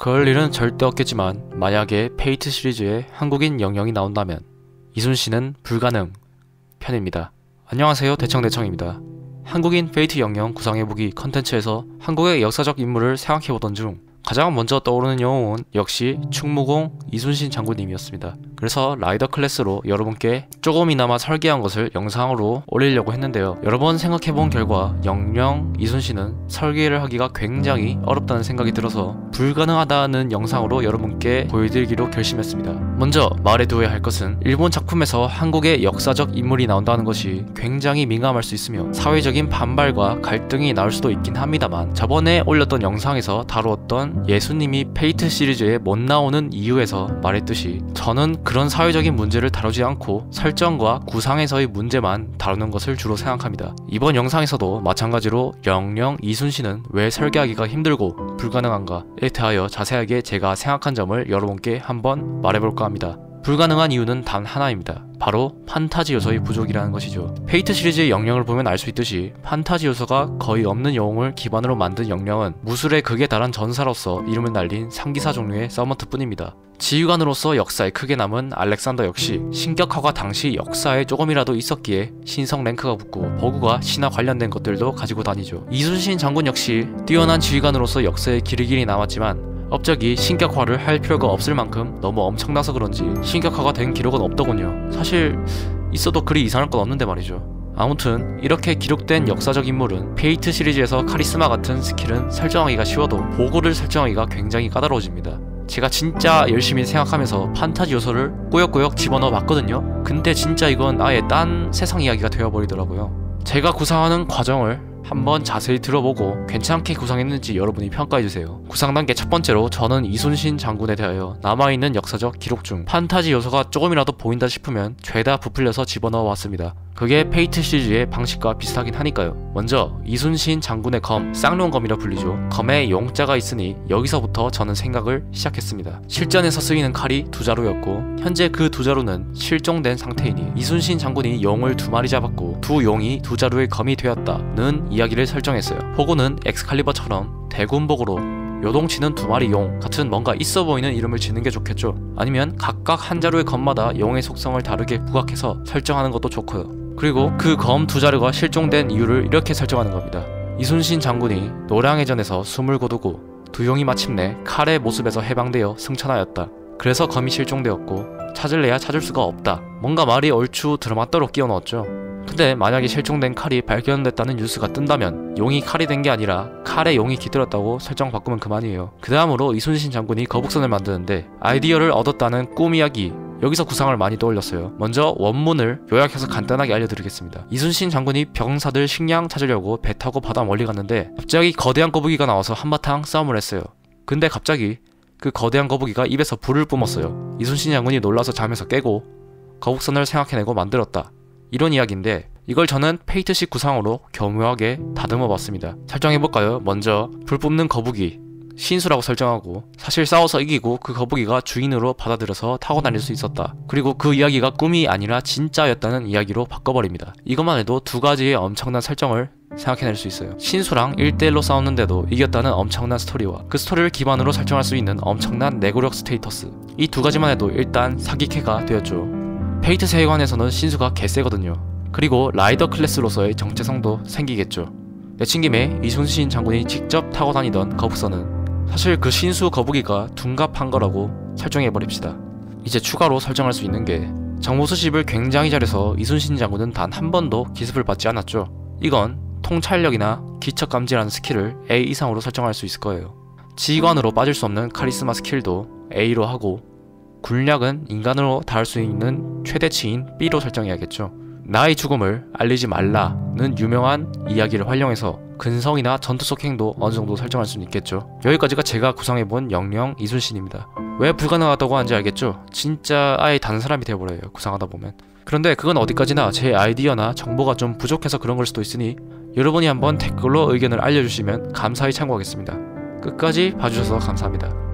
그럴 일은 절대 없겠지만 만약에 페이트 시리즈에 한국인 영영이 나온다면 이순신은 불가능 편입니다. 안녕하세요, 대청대청입니다. 한국인 페이트 영영 구상해보기 컨텐츠에서 한국의 역사적 인물을 생각해보던 중 가장 먼저 떠오르는 영웅은 역시 충무공 이순신 장군님이었습니다. 그래서 라이더 클래스로 여러분께 조금이나마 설계한 것을 영상으로 올리려고 했는데요. 여러 번 생각해본 결과 영영 이순신은 설계를 하기가 굉장히 어렵다는 생각이 들어서 불가능하다는 영상으로 여러분께 보여드리기로 결심했습니다. 먼저 말해두어야 할 것은 일본 작품에서 한국의 역사적 인물이 나온다는 것이 굉장히 민감할 수 있으며 사회적인 반발과 갈등이 나올 수도 있긴 합니다만, 저번에 올렸던 영상에서 다루었던 예수님이 페이트 시리즈에 못 나오는 이유에서 말했듯이 저는 그런 사회적인 문제를 다루지 않고 설정과 구상에서의 문제만 다루는 것을 주로 생각합니다. 이번 영상에서도 마찬가지로 영영 이순신은 왜 설계하기가 힘들고 불가능한가에 대하여 자세하게 제가 생각한 점을 여러분께 한번 말해볼까 합니다. 불가능한 이유는 단 하나입니다. 바로 판타지 요소의 부족이라는 것이죠. 페이트 시리즈의 영영을 보면 알 수 있듯이 판타지 요소가 거의 없는 영웅을 기반으로 만든 영영은 무술의 극에 달한 전사로서 이름을 날린 상기사 종류의 서먼트뿐입니다. 지휘관으로서 역사에 크게 남은 알렉산더 역시 신격화가 당시 역사에 조금이라도 있었기에 신성 랭크가 붙고 버구가 신화 관련된 것들도 가지고 다니죠. 이순신 장군 역시 뛰어난 지휘관으로서 역사에 길이 남았지만 업적이 신격화를 할 필요가 없을 만큼 너무 엄청나서 그런지 신격화가 된 기록은 없더군요. 사실 있어도 그리 이상할 건 없는데 말이죠. 아무튼 이렇게 기록된 역사적 인물은 페이트 시리즈에서 카리스마 같은 스킬은 설정하기가 쉬워도 보고를 설정하기가 굉장히 까다로워집니다. 제가 진짜 열심히 생각하면서 판타지 요소를 꾸역꾸역 집어넣어 봤거든요. 근데 진짜 이건 아예 딴 세상 이야기가 되어버리더라고요. 제가 구상하는 과정을 한번 자세히 들어보고 괜찮게 구상했는지 여러분이 평가해주세요. 구상 단계 첫 번째로 저는 이순신 장군에 대하여 남아있는 역사적 기록 중 판타지 요소가 조금이라도 보인다 싶으면 죄다 부풀려서 집어넣어 왔습니다. 그게 페이트 시리즈의 방식과 비슷하긴 하니까요. 먼저 이순신 장군의 검, 쌍룡검이라 불리죠. 검에 용자가 있으니 여기서부터 저는 생각을 시작했습니다. 실전에서 쓰이는 칼이 두 자루였고 현재 그 두 자루는 실종된 상태이니 이순신 장군이 용을 두 마리 잡았고 두 용이 두 자루의 검이 되었다는 이야기를 설정했어요. 보고는 엑스칼리버처럼 대군복으로 요동치는 두 마리 용 같은 뭔가 있어 보이는 이름을 짓는 게 좋겠죠. 아니면 각각 한 자루의 검마다 용의 속성을 다르게 부각해서 설정하는 것도 좋고요. 그리고 그 검 두 자루가 실종된 이유를 이렇게 설정하는 겁니다. 이순신 장군이 노량해전에서 숨을 거두고 두 용이 마침내 칼의 모습에서 해방되어 승천하였다. 그래서 검이 실종되었고 찾을래야 찾을 수가 없다. 뭔가 말이 얼추 드라마떠로 끼워 넣었죠. 근데 만약에 실종된 칼이 발견됐다는 뉴스가 뜬다면 용이 칼이 된 게 아니라 칼에 용이 깃들었다고 설정 바꾸면 그만이에요. 그 다음으로 이순신 장군이 거북선을 만드는데 아이디어를 얻었다는 꿈 이야기, 여기서 구상을 많이 떠올렸어요. 먼저 원문을 요약해서 간단하게 알려드리겠습니다. 이순신 장군이 병사들 식량 찾으려고 배 타고 바다 멀리 갔는데 갑자기 거대한 거북이가 나와서 한바탕 싸움을 했어요. 근데 갑자기 그 거대한 거북이가 입에서 불을 뿜었어요. 이순신 장군이 놀라서 잠에서 깨고 거북선을 생각해내고 만들었다. 이런 이야기인데 이걸 저는 페이트식 구상으로 교묘하게 다듬어 봤습니다. 설정해볼까요? 먼저 불 뿜는 거북이 신수라고 설정하고 사실 싸워서 이기고 그 거북이가 주인으로 받아들여서 타고 다닐 수 있었다. 그리고 그 이야기가 꿈이 아니라 진짜였다는 이야기로 바꿔버립니다. 이것만 해도 두 가지의 엄청난 설정을 생각해낼 수 있어요. 신수랑 1대1로 싸웠는데도 이겼다는 엄청난 스토리와 그 스토리를 기반으로 설정할 수 있는 엄청난 내구력 스테이터스, 이 두 가지만 해도 일단 사기캐가 되었죠. 페이트 세계관에서는 신수가 개쎄거든요. 그리고 라이더 클래스로서의 정체성도 생기겠죠. 내친김에 이순신 장군이 직접 타고 다니던 거북선은 사실 그 신수 거북이가 둔갑한 거라고 설정해버립시다. 이제 추가로 설정할 수 있는 게 정보 수집을 굉장히 잘해서 이순신 장군은 단 한 번도 기습을 받지 않았죠. 이건 통찰력이나 기척 감지라는 스킬을 A 이상으로 설정할 수 있을 거예요. 지휘관으로 빠질 수 없는 카리스마 스킬도 A로 하고 군략은 인간으로 닿을 수 있는 최대치인 B로 설정해야겠죠. 나의 죽음을 알리지 말라는 유명한 이야기를 활용해서 근성이나 전투 속 행도 어느정도 설정할 수는 있겠죠. 여기까지가 제가 구상해본 영영 이순신입니다. 왜 불가능하다고 하는지 알겠죠? 진짜 아예 다른 사람이 되어버려요, 구상하다 보면. 그런데 그건 어디까지나 제 아이디어나 정보가 좀 부족해서 그런 걸 수도 있으니 여러분이 한번 댓글로 의견을 알려주시면 감사히 참고하겠습니다. 끝까지 봐주셔서 감사합니다.